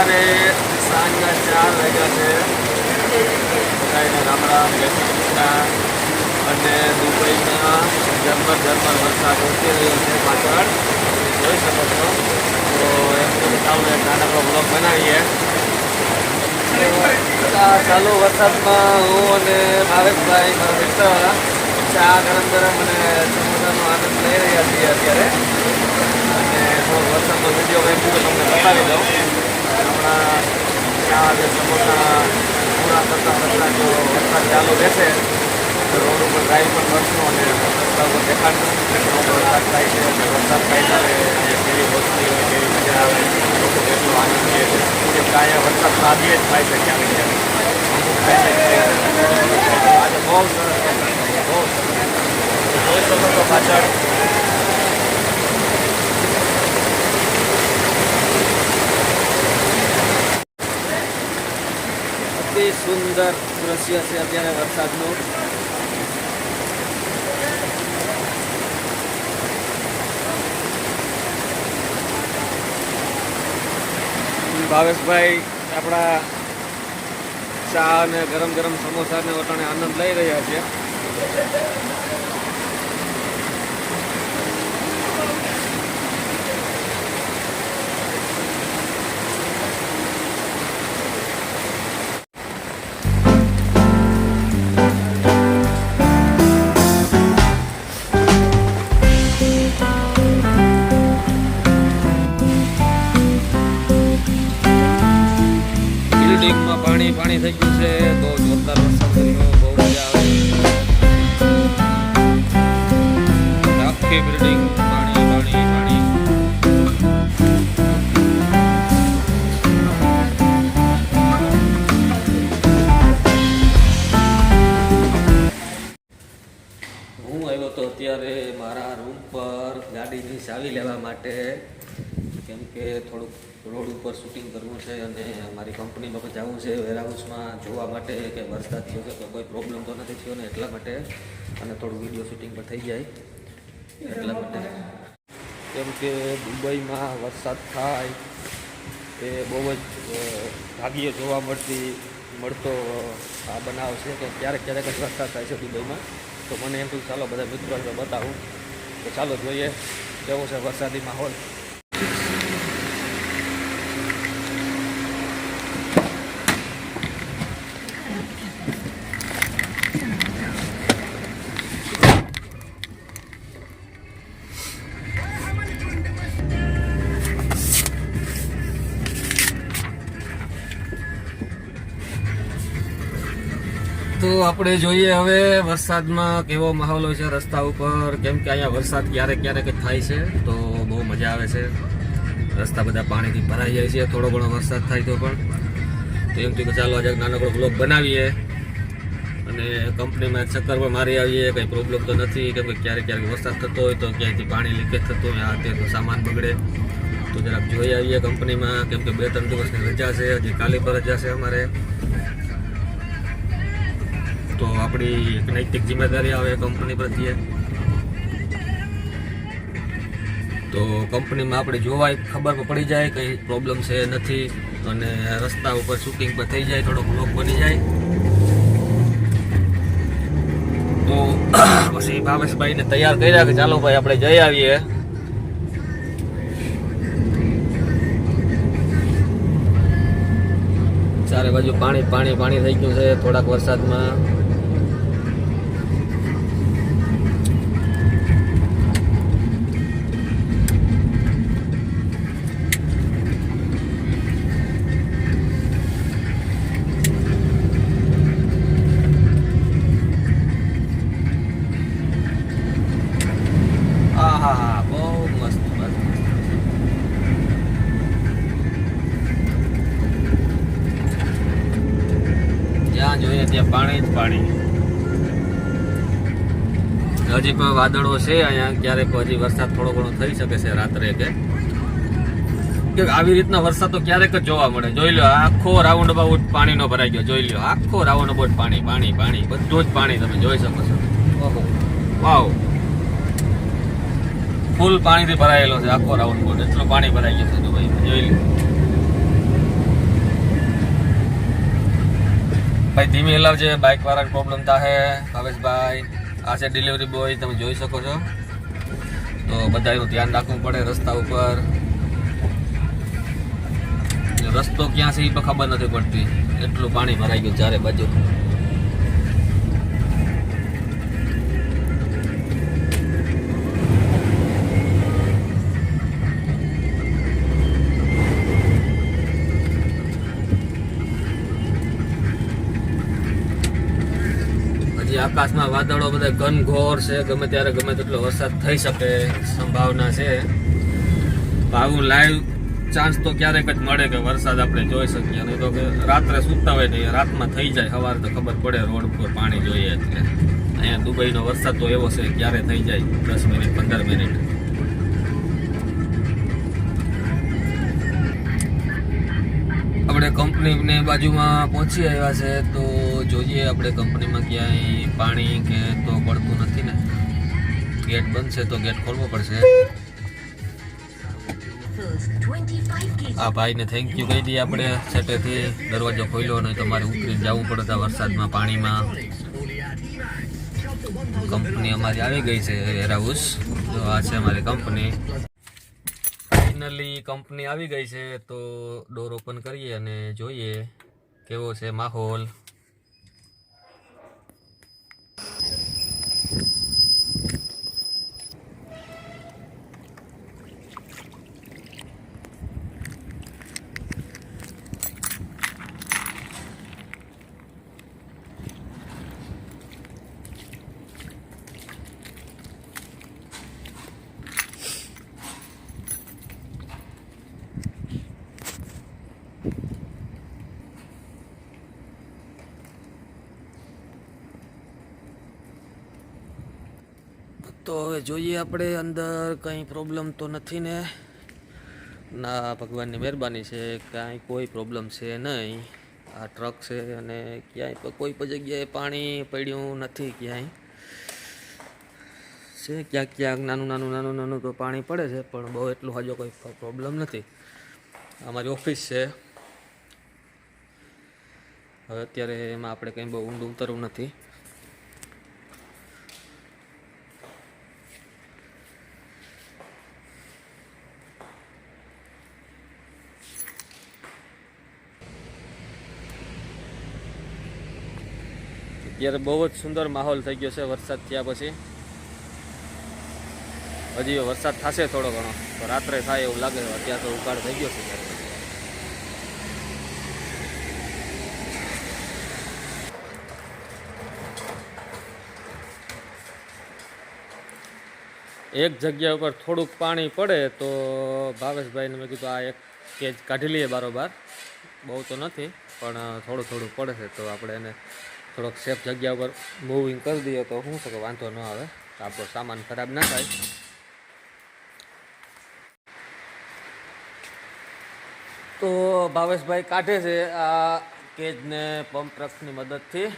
અત્યારે સાંજના 4 વાગ્યા છે. બધાને રામ રામ, જય શ્રી કૃષ્ણ. અને દુબઈમાં ઝરમર વરસાદ ઓછી રહ્યો છે પાછળ જોઈ શકો છો. તો એમ ચાલુ એક નાનકડો બ્લોગ બનાવીએ. ચાલુ વરસાદમાં હું અને ભાવેશભાઈ મારા મિત્ર ચા ગરમ અને સમોસાનો આનંદ લઈ રહ્યા છીએ અત્યારે. અને વરસાદનો વિડીયો મેં કીધું તમને બતાવી દઉં. હમણાં ચા અને સમોસા પૂરા કરતાં જો વરસાદ ચાલુ રહેશે તો રોડ ઉપર ડ્રાઈવ પણ કરશું અને રસ્તા ઉપર દેખાડશું વરસાદ થાય છે. અને વરસાદ થાય ત્યારે કેવી વસ્તી હોય, કેવી મજા આવે, લોકો કેટલો આનંદ લે છે. કેમ કે અહીંયા વરસાદ સાદીએ જ થાય છે ક્યારેક અમુક થાય છે. આજે બહુ સરસ વરસાદ થાય છે, બહુ સરસ. જોઈ શકો છો પાછળ અતિ સુંદર દ્રશ્ય છે અત્યારે વરસાદનું. ભાવેશભાઈ આપણા ચા અને ગરમ સમોસાને વટાણે આનંદ લઈ રહ્યા છે. બિલ્ડિંગમાં પાણી થઈ ગયું છે. તો જોરદાર વરસાદ કર્યો, બહુ મજા આવે. આખી બિલ્ડિંગ પાણી. હું આવ્યો તો અત્યારે મારા રૂમ પર ગાડીની ચાવી લેવા માટે, કેમ કે થોડુંક રોડ ઉપર શૂટિંગ કરવું છે અને મારી કંપનીમાં પણ જવું છે વેરહાઉસમાં જોવા માટે કે વરસાદ થયો છે તો કોઈ પ્રોબ્લેમ તો નથી થયો ને એટલા માટે, અને થોડું વિડીયો શૂટિંગ પણ થઈ જાય એટલા માટે. કેમ કે દુબઈમાં વરસાદ થાય એ બહુ જ ભાગ્યે જોવા મળતો આ બનાવ છે કે ક્યારેક જ વરસાદ થાય છે દુબઈમાં. તો મને એમ થયું ચાલો બધા મિત્રોને બતાવું. તો ચાલો જોઈએ કેવો છે વરસાદી માહોલ. તો આપણે જોઈએ હવે વરસાદમાં કેવો માહોલ હોય છે રસ્તા ઉપર. કેમ કે અહીંયા વરસાદ ક્યારેક જ થાય છે તો બહુ મજા આવે છે. રસ્તા બધા પાણીથી ભરાઈ જાય છે થોડો ઘણો વરસાદ થાય તો પણ. તો એમ થયું કે ચાલો આજે નાનકડો બ્લોગ બનાવીએ અને કંપનીમાં ચક્કર પણ મારી આવીએ. કંઈ પ્રોબ્લેમ તો નથી, કેમ કે ક્યારેક વરસાદ થતો હોય તો ક્યાંયથી પાણી લીકેજ થતું હોય, આ તે તો સામાન બગડે. તો જરાક જોઈ આવીએ કંપનીમાં, કેમ કે 2-3 દિવસની રજા છે, હજી કાલે પર રજા છે અમારે. તો આપણી એક નૈતિક જિમ્મેદારી આવે કંપની પ્રત્યે. તો કંપનીમાં આપણે જોવાય, ખબર પડી જાય કંઈ પ્રોબ્લેમ છે નથી, અને રસ્તા ઉપર શૂટિંગ પણ થઈ જાય, થોડોક બ્લોગ બની જાય. તો પછી ભાવેશભાઈને તૈયાર કર્યા કે ચાલો ભાઈ આપણે જઈ આવીએ. ચારે બાજુ પાણી થઈ ગયું છે થોડાક વરસાદમાં. બહુ મસ્ત. જ્યાં જોઈએ ત્યાં પાણી. હજી પણ વાદળો છે અહીંયા, ક્યારેક હજી વરસાદ થોડો ઘણો થઈ શકે છે રાત્રે કે આવી રીતના વરસાદ તો ક્યારેક જ જોવા મળે. જોઈ લો આખો રાઉન્ડ અબાઉટ પાણીનો ભરાઈ ગયો. જોઈ લો આખો રાઉન્ડ અબાઉટ પાણી બધું જ પાણી તમે જોઈ શકો છો. ઓહો વાવ, ફૂલ પાણીથી ભરાયેલો છે આખો રાઉન્ડ બોટ. એટલું પાણી ભરાઈ ગયું છે દુબઈમાં, જોઈ લો. ભાઈ ધીમી હલાવજે, બાઇક વાળા પ્રોબ્લેમ થાય. ભાવેશભાઈ આ છે ડિલિવરી બોય, તમે જોઈ શકો છો. તો બધાનું ધ્યાન રાખવું પડે રસ્તા ઉપર. રસ્તો ક્યાં છે એ પણ ખબર નથી પડતી, એટલું પાણી ભરાઈ ગયું ચારે બાજુ. આકાશમાં વાદળો બધા ઘનઘોર છે, ગમે ત્યારે ગમે તેટલો વરસાદ થઈ શકે સંભાવના છે. આવું લાઈવ ચાન્સ તો ક્યારેક જ મળે કે વરસાદ આપણે જોઈ શકીએ, નહીં તો કે રાત્રે સૂતા હોય નહીં રાતમાં થઈ જાય, સવારે તો ખબર પડે રોડ ઉપર પાણી જોઈએ. એટલે અહીંયા દુબઈનો વરસાદ તો એવો છે ક્યારે થઈ જાય 10 મિનિટ 15 મિનિટ. આપણે કંપનીની બાજુમાં પહોંચી આવ્યા છે, તો જોઈએ આપણે કંપનીમાં ક્યાંય પાણી કે તો પડતું નથી ને. ગેટ બંધ છે તો ગેટ ખોલવો પડશે. આ ભાઈને થેન્ક યુ કહી દઈએ આપણે સેટેથી. દરવાજો ખોલ્યો નહીં તો મારે ઉતરી જવું પડતા વરસાદમાં પાણીમાં. કંપની અમારી આવી ગઈ છે વેરહાઉસ. તો આ છે અમારી કંપની. ફાઇનલી કંપની આવી ગઈ છે, તો ડોર ઓપન કરીએ અને જોઈએ કેવો છે માહોલ. તો હવે જોઈએ આપણે અંદર કંઈ પ્રોબ્લેમ તો નથી ને. ના, ભગવાનની મહેરબાની છે, કાંઈ કોઈ પ્રોબ્લેમ છે નહીં. આ ટ્રક છે અને ક્યાંય કોઈ પણ જગ્યાએ પાણી પડ્યું નથી. ક્યાંય છે ક્યાંક ક્યાંક નાનું તો પાણી પડે છે, પણ બહુ એટલું હજુ કોઈ પ્રોબ્લેમ નથી. અમારી ઓફિસ છે. હવે અત્યારે એમાં આપણે કંઈ બહુ ઊંડું ઉતરવું નથી. અત્યારે બહુ જ સુંદર માહોલ થઈ ગયો છે વરસાદ થયા પછી. હજી વરસાદ થશે થોડો ઘણો, તો રાત્રે થાય એવું લાગે. અત્યારે તો ઉકાળ થઈ ગયો છે. એક જગ્યા ઉપર થોડુંક પાણી પડે તો ભાવેશભાઈને મેં કીધું આ એક કેજ કાઢી લઈએ બારોબાર. બહુ તો નથી પણ થોડું પડે છે, તો આપણે એને થોડોક સેફ જગ્યા ઉપર મૂવિંગ કરી દઈએ તો શું છે કે વાંધો ન આવે, આપણો સામાન ખરાબ ના થાય. તો ભાવેશભાઈ કાઢે છે આ કેજને પંપ ટ્રકની મદદથી,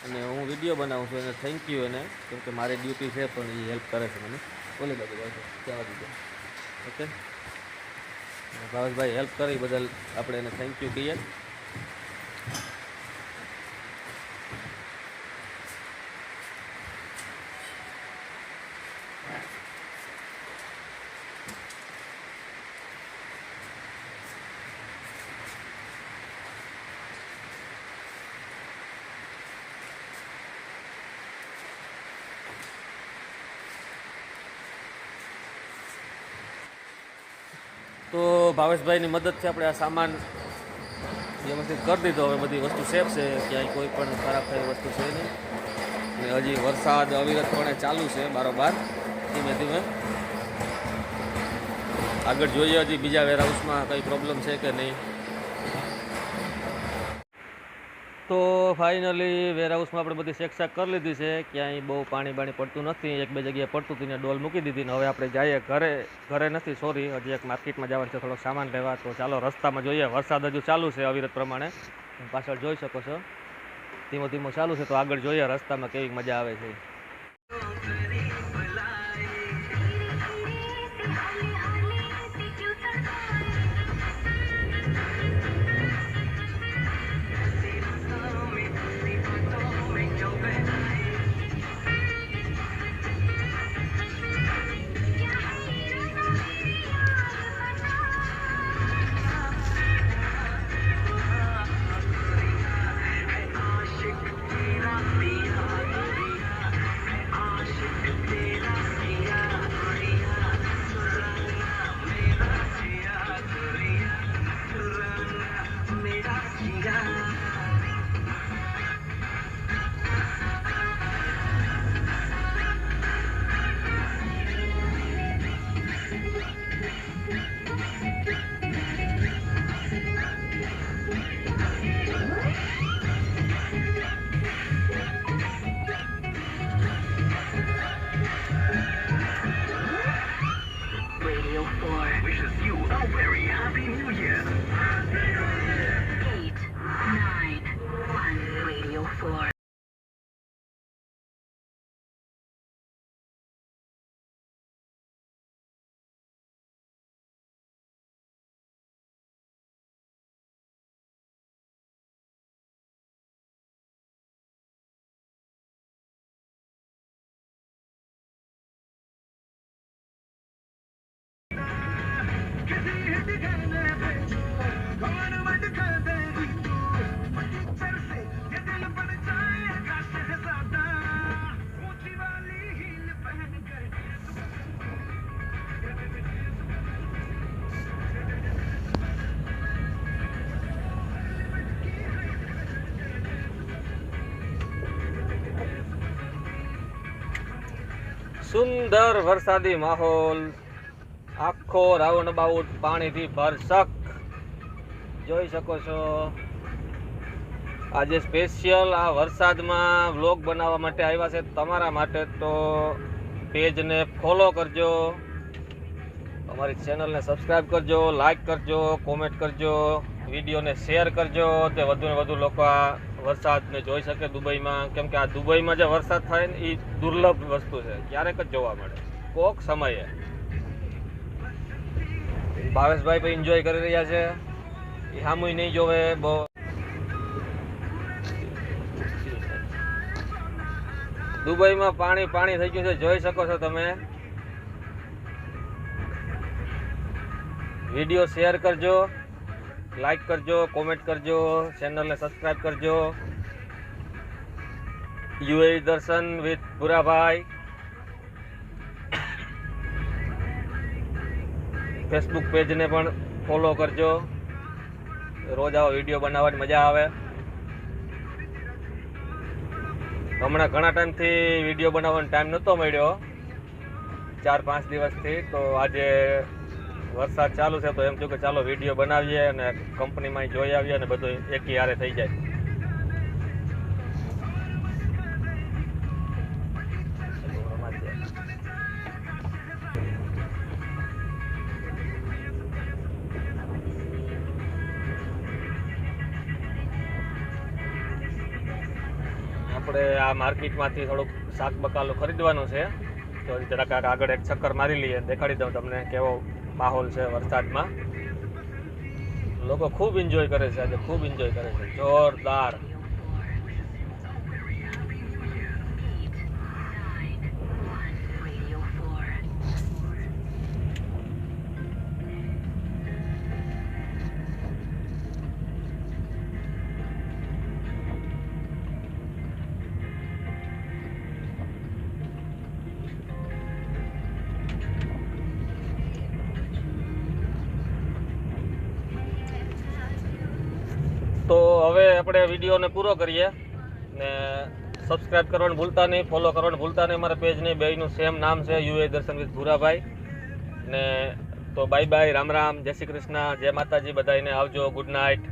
અને હું વિડીયો બનાવું છું. એને થેન્ક યુ એને, કેમ કે મારી ડ્યુટી છે પણ એ હેલ્પ કરે છે મને. બોલી બાજુ જવા દીધો. ઓકે, ભાવેશભાઈ હેલ્પ કરી બદલ આપણે એને થેન્ક યુ કહીએ. તો ભાવેશભાઈની મદદથી આપણે આ સામાન વ્યવસ્થિત કરી દીધો. હવે બધી વસ્તુ સેફ છે, ક્યાંય કોઈ પણ ખરાબ થઈ વસ્તુ છે નહીં. અને હજી વરસાદ અવિરતપણે ચાલુ છે બારોબાર, ધીમે ધીમે. આગળ જોઈએ હજી બીજા વેરહાઉસમાં કંઈ પ્રોબ્લેમ છે કે નહીં. તો ફાઇનલી વેરહાઉસમાં આપણે બધી ચેક કરી લીધી છે. ક્યાંય બહુ પાણી પડતું નથી. એક બે જગ્યાએ પડતું હતું ને ડોલ મૂકી દીધી. ને હવે આપણે જઈએ ઘરે નથી, સોરી, હજી એક માર્કેટમાં જવાનું છે થોડોક સામાન લેવા. તો ચાલો રસ્તામાં જોઈએ. વરસાદ હજુ ચાલુ છે અવિરત પ્રમાણે, પાછળ જોઈ શકો છો. ધીમો ધીમો ચાલુ છે, તો આગળ જોઈએ રસ્તામાં કેવી મજા આવે છે. સુંદર વરસાદી માહોલ, આખો રાઉન્ડ અબાઉટ પાણીથી ભરસક જોઈ શકો છો. આજે સ્પેશિયલ આ વરસાદમાં વ્લોગ બનાવવા માટે આવ્યા છે તમારા માટે. તો પેજને ફોલો કરજો, અમારી ચેનલને સબસ્ક્રાઈબ કરજો, લાઈક કરજો, કોમેન્ટ કરજો, વિડીયોને શેર કરજો, તે વધુને વધુ લોકો આ વરસાદને જોઈ શકે દુબઈમાં. કેમ કે આ દુબઈમાં જે વરસાદ થાય ને એ દુર્લભ વસ્તુ છે, ક્યારેક જ જોવા મળે, કોક સમયે. ભાવેશભાઈ પણ એન્જોય કરી રહ્યા છે, એ સામુય નહીં જોવે બહુ. દુબઈમાં પાણી પાણી થઈ ગયું છે, જોઈ શકો છો તમે. વિડીયો શેર કરજો, લાઈક કરજો, કોમેન્ટ કરજો, ચેનલને સબસ્ક્રાઈબ કરજો. યુએઈ દર્શન વિથ ભૂરાભાઈ ફેસબુક પેજને પણ ફોલો કરજો. રોજ આવો વિડીયો બનાવવાની મજા આવે. હમણાં ઘણા ટાઈમથી વિડીયો બનાવવાનો ટાઈમ નહોતો મળ્યો, 4-5 દિવસથી. તો આજે વરસાદ ચાલુ છે તો એમ થયું કે ચાલો વિડીયો બનાવીએ અને કંપનીમાં જોઈ આવીએ અને બધું એકી હારે થઈ જાય. આપણે આ માર્કેટમાંથી થોડુંક શાક બકાલું ખરીદવાનું છે, તો જરાક આગળ એક ચક્કર મારી લઈએ, દેખાડી દઉં તમને કેવો માહોલ છે વરસાદમાં. લોકો ખૂબ એન્જોય કરે છે આજે, ખૂબ એન્જોય કરે છે, જોરદાર. તો હવે આપણે વિડીયોને પૂરો કરીએ ને સબસ્ક્રાઈબ કરવાનું ભૂલતા નહીં, ફોલો કરવાનું ભૂલતા નહીં મારા પેજને. બેયનું સેમ નામ છે, યુએ દર્શન વિથ ભૂરાભાઈ. ને તો બાય બાય, રામ રામ, જય શ્રી કૃષ્ણ, જય માતાજી. બધાને આવજો, ગુડ નાઇટ.